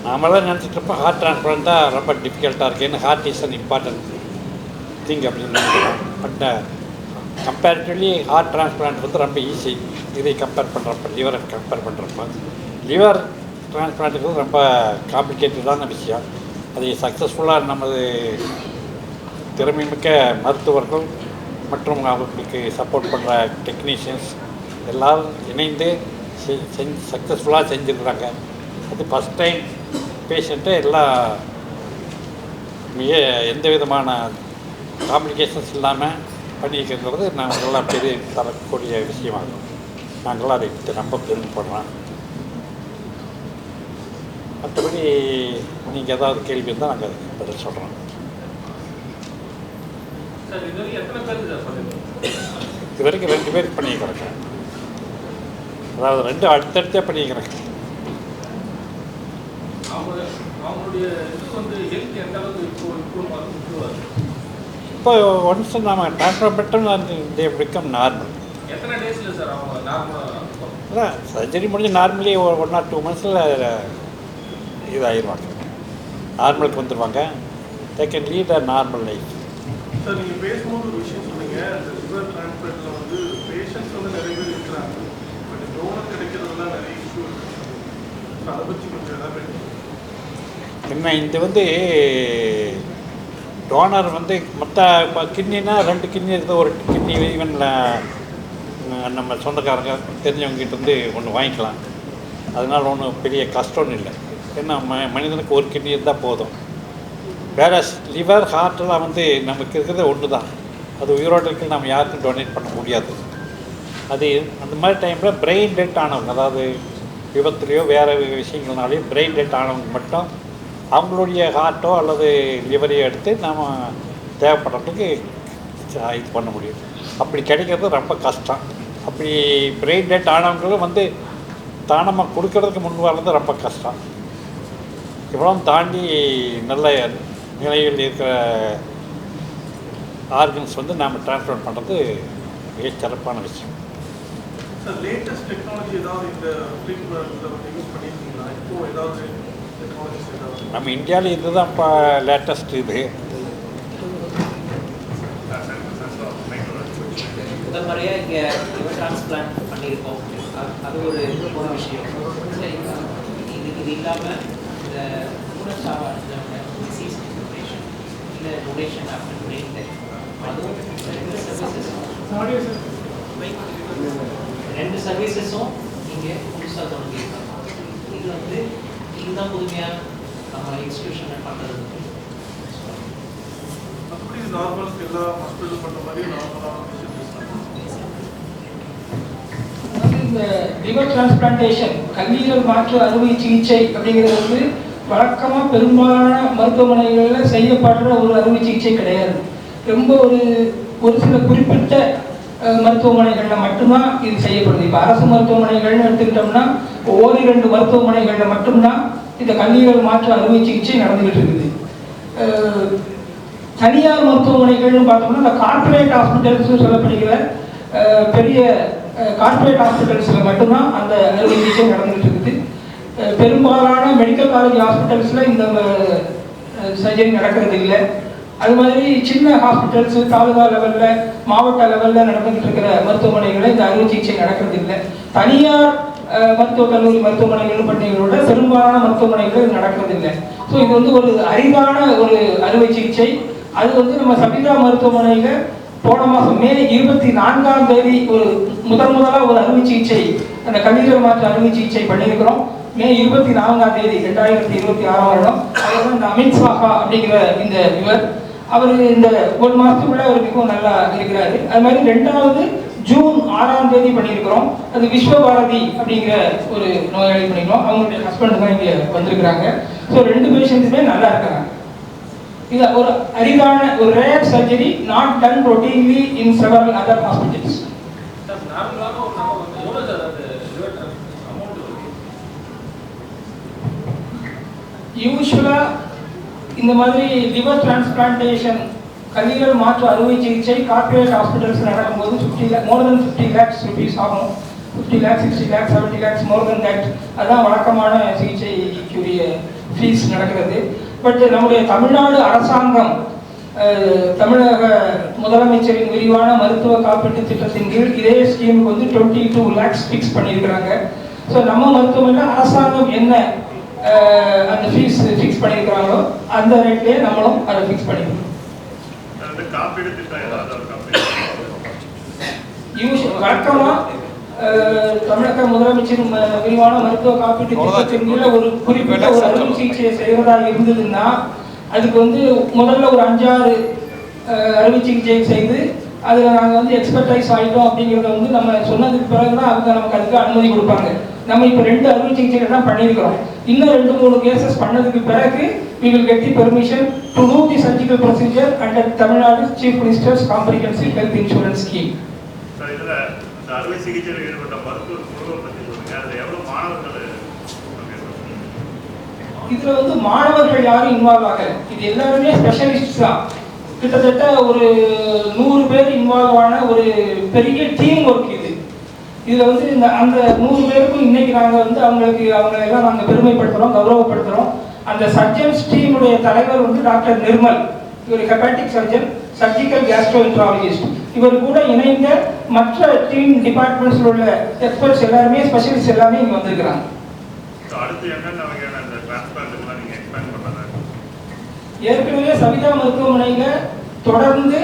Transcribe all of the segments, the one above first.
நாமெல்லாம் நினச்சிட்ருப்போம் ஹார்ட் டிரான்ஸ்பிளான்ட்டாக ரொம்ப டிஃபிகல்ட்டாக இருக்குது, ஏன்னா heart is an important thing அப்படின்னு நினைக்கிறோம். பட் கம்பேரிட்டிவ்லி ஹார்ட் டிரான்ஸ்பிளான்ட் வந்து ரொம்ப ஈஸி. இதை கம்பேர் பண்ணுறப்ப, லிவரை கம்பேர் பண்ணுறப்ப லிவர் டிரான்ஸ்பிளான்ட்டுக்கு ரொம்ப காம்ப்ளிகேட்டடான விஷயம். அதை சக்ஸஸ்ஃபுல்லாக நமது திறமைமிக்க மருத்துவர்கள் மற்றும் அவர்களுக்கு சப்போர்ட் பண்ணுற டெக்னீஷியன்ஸ் எல்லோரும் இணைந்து சக்ஸஸ்ஃபுல்லாக செஞ்சுருக்குறாங்க. அது ஃபஸ்ட் டைம் பேஷண்ட்டு எல்லாம் மிக எந்த விதமான காம்ப்ளிகேஷன்ஸ் இல்லாமல் பண்ணியிருக்கிறது நாங்கள்லாம் பெரிய தரக்கூடிய விஷயமாகும். நாங்களாம் அதை ரொம்ப பெருமைப்படுறோம். மற்றபடி நீங்கள் ஏதாவது கேள்வி இருந்தால் நாங்கள் பதில் சொல்கிறோம். இது வரைக்கும் 2 பேருக்கு பண்ணியிருக்கிறேங்க. அதாவது 2 அடுத்தடுத்தே பண்ணியிருக்கிறேங்க. இப்போ ஒன்ஸ் நம்ம ட்ரான்ஸ்ஃபர் பண்ணிட்டோம், தே பிகம் நார்மல். அதான் சர்ஜரி முடிஞ்சு நார்மலி 1 or 2 months இதாகிடுவாங்க, நார்மலுக்கு வந்துடுவாங்க. They can lead a normal life. Sir, நீங்கள் பேசும்போது ஒரு விஷயம் சொன்னீங்க, அந்த லிவர் டிரான்ஸ்பிளான்ட்டில் வந்து பேஷண்ட்ஸ் வந்து நிறைய பேர் இருக்கிறாங்க, பட் டோனர் கிடைக்கிறதுலாம் நிறைய இஷ்யூ இருக்குது. அதை பற்றி கொஞ்சம் எதாவது என்ன, இது வந்து டோனர் வந்து மொத்த இப்போ கிட்னினா 2 கிட்னி இருக்குது. ஒரு கிட்னி ஈவன் நம்ம சொந்தக்காரங்க தெரிஞ்சவங்ககிட்ட வந்து ஒன்று வாங்கிக்கலாம். அதனால் ஒன்றும் பெரிய கஷ்டம்னு இல்லை. ஏன்னா மனிதனுக்கு ஒரு கிட்னி இருந்தால் போதும். வேறு லிவர் ஹார்ட்டெல்லாம் வந்து நமக்கு இருக்கிறது ஒன்று தான். அது உயிரோட்டத்துக்கு நம்ம யாருக்கும் டொனேட் பண்ண முடியாது. அது அந்த மாதிரி டைமில் பிரெயின் டெட் ஆனவங்க, அதாவது விபத்துலேயோ வேறு விஷயங்கள்னாலேயும் பிரெயின் டெட் ஆனவங்க மட்டும் அவங்களுடைய ஹார்ட்டோ அல்லது லிவரையோ எடுத்து நம்ம தேவைப்படுறதுக்கு இது பண்ண முடியும். அப்படி கிடைக்கிறது ரொம்ப கஷ்டம். அப்படி பிரெயின் டெட் ஆனவங்களும் வந்து தானமாக கொடுக்கறதுக்கு முன் வர்றது ரொம்ப கஷ்டம். இவ்வளோ தாண்டி நல்ல நிலையில் இருக்கிற ஆர்கன்ஸ் வந்து நாம் டிரான்ஸ்ஃபர் பண்ணுறது மிக சிறப்பான விஷயம். லேட்டஸ்ட் டெக்னாலஜி ஏதாவது இந்த யூஸ் பண்ணியிருக்கீங்களா? இப்போ ஏதாவது டெக்னாலஜிஸ் ஏதாவது நம்ம இந்தியாவில் இதுதான் இப்போ லேட்டஸ்ட். இது முதல் முறையாக இங்கே லிவர் டிரான்ஸ்பிளான்ட் பண்ணியிருக்கோம். அது ஒரு விஷயம். இது இல்லாமல் இந்த டிசீஸ் இன்ஃபர்மேஷன் இல்லை டொனேஷன் ஆஃப்டர் பிரெயின் டெத், அதுவும் 2 சர்வீசஸும் இங்கே புதுசாக தொடங்கியிருக்காங்க. இது வந்து இதுதான் புதுமையாக நம்ம இன்ஸ்டியூஷனில் பண்ணுறது. அப்படி நார்மல் எல்லா ஹாஸ்பிட்டல் பண்ணுற மாதிரி நார்மலாக இந்த லிவர் டிரான்ஸ்பிளான்டேஷன் கல்லீரல் மாற்று அறுவை சிகிச்சை அப்படிங்கிறது வந்து வழக்கமாக பெரும்பாலான மருத்துவமனைகளில் செய்யப்படுற ஒரு அறுவை சிகிச்சை கிடையாது. ரொம்ப ஒரு சில குறிப்பிட்ட மருத்துவமனைகளில் மட்டும்தான் இது செய்யப்படுது. இப்போ அரசு மருத்துவமனைகள்னு எடுத்துக்கிட்டோம்னா 1-2 மருத்துவமனைகளில் மட்டும்தான் இந்த கல்லீரல் மாற்று அறுவை சிகிச்சை நடந்துகிட்டு இருக்குது. தனியார் மருத்துவமனைகள்னு பார்த்தோம்னா இந்த கார்ப்பரேட் ஹாஸ்பிட்டல்ஸ் சொல்லப்படுகிற பெரிய கார்ப்பரேட் ஹாஸ்பிட்டல்ஸில் மட்டும்தான் அந்த அறுவை சிகிச்சை நடந்துகிட்டு இருக்குது. பெரும்பாலான மெடிக்கல் காலேஜ் ஹாஸ்பிட்டல்ஸில் இந்த சர்ஜரி நடக்கிறது இல்லை. அது மாதிரி சின்ன ஹாஸ்பிட்டல்ஸ் தாலுகா லெவலில் மாவட்ட லெவலில் நடந்துகிட்டு இருக்கிற மருத்துவமனைகளில் இந்த அறுவை சிகிச்சை நடக்கிறது இல்லை. தனியார் மருத்துவக் கல்லூரி மருத்துவமனைகள் பட்டியலோட பெரும்பாலான மருத்துவமனைகள் நடக்கிறது இல்லை. ஸோ இது வந்து ஒரு அரிதான ஒரு அறுவை சிகிச்சை. அது வந்து நம்ம சபிதா மருத்துவமனையில் போன மாதம் மே 24ஆம் தேதி முதலாக ஒரு அறுவை சிகிச்சை, அந்த கல்லீரல் மாற்று அறுவை சிகிச்சை பண்ணியிருக்கிறோம். மே 24ஆம் தேதி 2026ஆம் வருடம். அவர் இந்த அமித் சாஹா அப்படிங்கிற இந்த இவர், அவர் இந்த 1 மாதத்துக்குள்ள அவர் மிகவும் நல்லா இருக்கிறாரு. அது மாதிரி 2வது ஜூன் 6ஆம் தேதி பண்ணியிருக்கிறோம். அது விஸ்வபாரதி அப்படிங்கிற ஒரு நோயாளி பண்ணிக்கிறோம். அவங்களுடைய ஹஸ்பண்ட் தான் இங்கே வந்திருக்கிறாங்க. ஸோ 2 பேஷண்ட்ஸுமே நல்லா இருக்கிறாங்க. இது ஒரு அரிதான ஒரு rare surgery, not done routinely in several other hospitals. யூஸ்வலாக இந்த மாதிரி லிவர் டிரான்ஸ்பிளான்டேஷன் கல்லீரல் மாற்று அறுவை சிகிச்சை கார்ப்பரேட் ஹாஸ்பிட்டல்ஸ் நடக்கும்போது more than 50 lakhs rupees ஆகும். 50 lakhs, 60 lakhs, 70 lakhs, more than that. அதுதான் வழக்கமான சிகிச்சைக்குரிய ஃபீ நடக்கிறது. பட் நம்முடைய தமிழ்நாடு அரசாங்கம் தமிழக முதலமைச்சரின் விரிவான மருத்துவ காப்பீட்டு திட்டத்தின் கீழ் இதே ஸ்கீமுக்கு வந்து 22 lakhs ஃபிக்ஸ் பண்ணியிருக்கிறாங்க. ஸோ நம்ம மருத்துவமனையில் அரசாங்கம் என்ன அந்த ஃபீஸ் ஃபிக்ஸ் பண்ணியிருக்கிறாங்களோ அந்த ரேட்லேயே நம்மளும் அதை ஃபிக்ஸ் பண்ணியிருக்கோம். வழக்கமாக தமிழக முதலமைச்சரின் விரிவான மருத்துவ காப்பீட்டு திட்டத்தின் கீழ் ஒரு குறிப்பிட்ட ஒரு அறுவை சிகிச்சையை செய்வதா இருந்ததுன்னா அதுக்கு வந்து முதல்ல ஒரு 5-6 அறுவை சிகிச்சை செய்து அதில் நாங்கள் வந்து எக்ஸ்பர்டைஸ் ஆகிட்டோம் அப்படிங்கிறத வந்து நம்ம சொன்னதுக்கு பிறகு தான் அவங்க நமக்கு அதுக்கு அனுமதி கொடுப்பாங்க. நம்ம இப்போ 2 அறுவை சிகிச்சைகள் தான் பண்ணியிருக்கிறோம். இன்னும் 2-3 கேசஸ் பண்ணதுக்கு பிறகு we will get the permission to do the surgical procedure under Tamil Nadu Chief Minister's Comprehensive Health Insurance Scheme. அறுவை சிகிச்சையில் ஈடுபட்ட மருத்துவர் குழுவை பற்றி சொல்லுங்க. அதில் எவ்வளோ மாணவர்கள் இதுல வந்து மாணவர்கள் யாரும் இன்வால்வ் ஆகல. இது எல்லாருமே ஸ்பெஷலிஸ்ட் தான். கிட்டத்தட்ட ஒரு 100 பேர் இன்வால்வ் ஆன ஒரு பெரிய டீம் ஒர்க் இது. இதுல வந்து அந்த 100 பேருக்கும் இன்னைக்கு நாங்கள் வந்து அவங்க எல்லாம் நாங்கள் பெருமைப்படுத்துகிறோம், கௌரவப்படுத்துகிறோம். அந்த சர்ஜன்ஸ் டீமுடைய தலைவர் வந்து டாக்டர் நிர்மல். இவர் ஹெப்பாட்டிக் சர்ஜன், சர்ஜிக்கல் கேஸ்ட்ரோஎன்ட்ராலஜிஸ்ட். இவர் கூட இணைந்த மற்ற டீம் டிபார்ட்மெண்ட்ஸில் உள்ள எக்ஸ்பர்ட்ஸ் எல்லாருமே ஸ்பெஷலிஸ்ட் எல்லாமே இங்கே வந்திருக்கிறாங்க. ஏற்கனவே சவிதா மருத்துவமனையில் தொடர்ந்து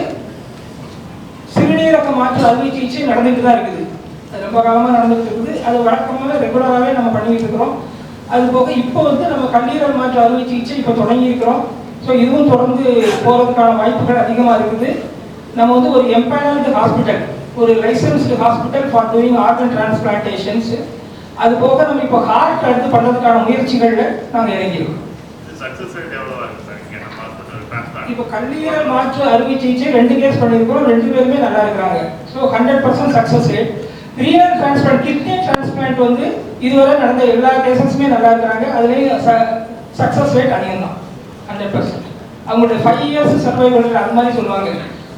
சிறுநீரக மாற்று அறுவை சிகிச்சை நடந்துட்டு தான் இருக்குது. அது ரொம்ப காலமாக நடந்துட்டு இருக்குது. அது வழக்கமாக ரெகுலராகவே நம்ம பண்ணிட்டு இருக்கிறோம். அது போக இப்போ வந்து நம்ம கல்லீரல் மாற்று அறுவை சிகிச்சை இப்போ தொடங்கி இருக்கிறோம். ஸோ இதுவும் தொடர்ந்து போகிறதுக்கான வாய்ப்புகள் அதிகமாக இருக்குது. நம்ம வந்து ஒரு எம்பனல்டு ஹாஸ்பிட்டல், ஒரு licensed hospital for doing organ transplantations. அது போக நம்ம இப்போ ஹார்ட் அடுத்து பண்ணுறதுக்கான முயற்சிகளில் நாங்கள் இறங்கியிருக்கோம். இப்போ கல்லீரல் மாற்று அறுவை சிகிச்சை 2 கேஸ் பண்ணியிருக்கிறோம். 2 பேருமே நல்லா இருக்கிறாங்க. So 100% success rate. Renal transplant, kidney transplant வந்து இதுவரை நடந்த எல்லா கேசஸுமே நல்லா இருக்கிறாங்க. அதுலேயும் சக்ஸஸ் ரேட் அதிகம் தான், 100%. அவங்களுடைய 5 years சர்வைவல் அது மாதிரி சொல்லுவாங்க.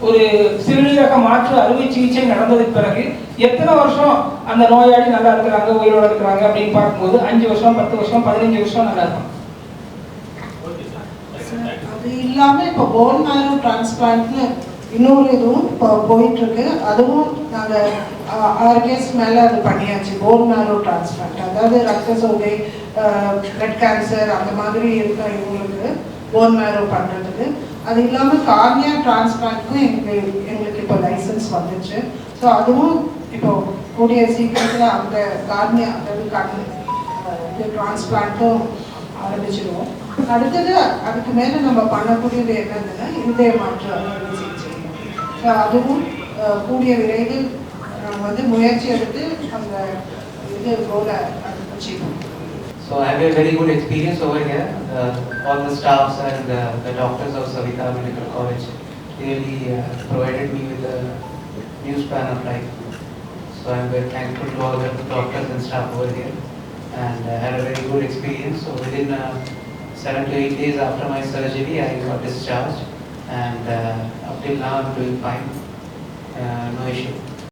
ஒரு சிறுநீரக மாற்று அறுவை சிகிச்சை நடந்ததுக்கு பிறகு எத்தனை வருஷம் அந்த நோயாளி நல்லா இருக்கிறாங்க, உயிரோடு இருக்கிறாங்க அப்படின்னு பார்க்கும்போது 5 வருஷம், 10 வருஷம், 15 வருஷம் நல்லா இருக்கும். அது இல்லாமல் இப்போ போன் மேரோ டிரான்ஸ்பிளான்ட்னு இன்னொரு இதுவும் இப்போ போயிட்டுருக்கு. அதுவும் நாங்கள் 6 கேஸ் மேலே அது பண்ணியாச்சு. போன் மேரோ டிரான்ஸ்பிளான்ட், அதாவது ரத்த சோகை, பிளட் கேன்சர் அந்த மாதிரி இருக்கிற இவங்களுக்கு போன் மேரோ பண்ணுறதுக்கு. அது இல்லாமல் கார்னியா டிரான்ஸ்பிளான்ட்க்கும் எங்களுக்கு இப்போ லைசன்ஸ் வந்துச்சு. ஸோ அதுவும் இப்போ கூடிய சீக்கிரத்தில் அந்த கார்னியா, அதாவது இது டிரான்ஸ்பிளான்ட்டும் ஆரம்பிச்சிடுவோம். அடுத்தது அதுக்கு மேலே நம்ம பண்ணக்கூடியது என்னதுன்னா இருதய மாற்று அறுவை சிகிச்சை. ஸோ அதுவும் கூடிய விரைவில் வந்து முயற்சி எடுத்து அந்த இது போல அச்சீவ் பண்ணுவோம். So I have a very good experience over here. All the staffs and the doctors of Savitha Medical College really provided me with a new span of life. So I am very thankful to all the doctors and staff over here, and I had a very good experience. So within 7 to 8 days after my surgery, I got discharged, and up till now I'm doing fine. No issue.